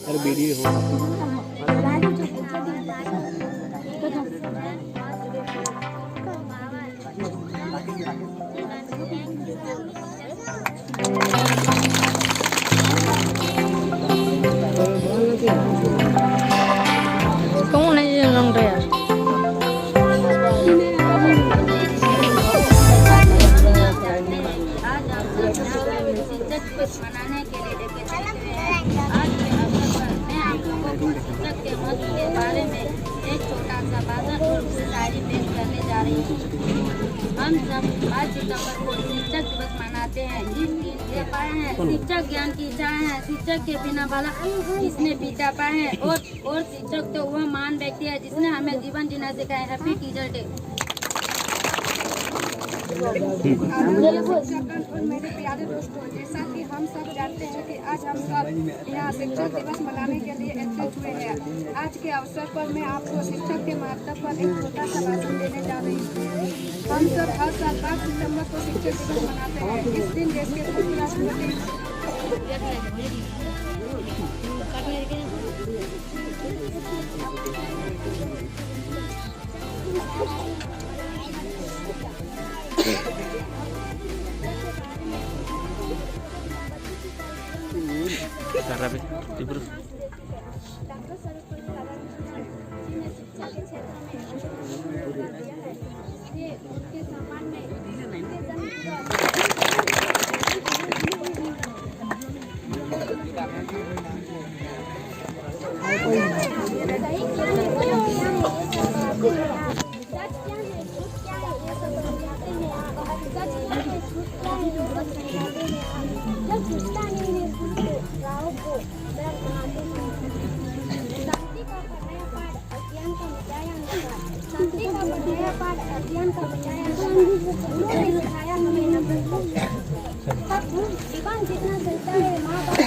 अरे वीडियो हो कौन है ये रंग रहा यार? मनाने के लिए लेके चले हुए हैं। आज के अवसर पर मैं आप लोगों को शिक्षक के महत्व के बारे में एक छोटा सा भाषण और शायरी पेश करने जा रही हूँ। हम सब 5 सितंबर को शिक्षक दिवस मनाते हैं। जिसकी पाए हैं शिक्षक ज्ञान की चाह है, शिक्षक के बिना भला किसने बीता पाए हैं। और शिक्षक तो वह महान व्यक्ति है जिसने हमें जीवन जीना सिखाया। Happy teacher day. और मेरे प्यारे दोस्तों, जैसा कि हम सब जानते हैं कि आज हम सब यहाँ शिक्षक दिवस मनाने के लिए एकत्रित हुए हैं। आज के अवसर पर मैं आपको शिक्षक के महत्व पर एक छोटा सा भाषण देने जा रही हूँ। हम सब हर साल 5 सितंबर को शिक्षक दिवस मनाते हैं। इस दिन देश के पूर्व राष्ट्रपति उनके सम्मान में अभियान का बचाया उन्होंने सिखाया हमें जीवन जितना चलता है माँ बाप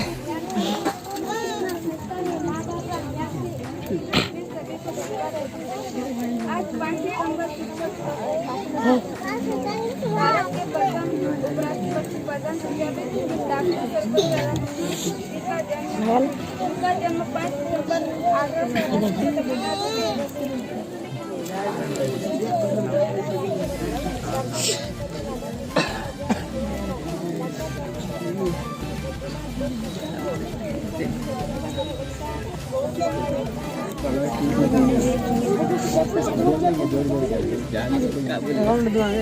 जितना सोचता है माँ बाप का त्याग से आज 5 सितंबर भारत के प्रथम उपराष्ट्रपति प्रधान उनका जन्म 5 सितंबर August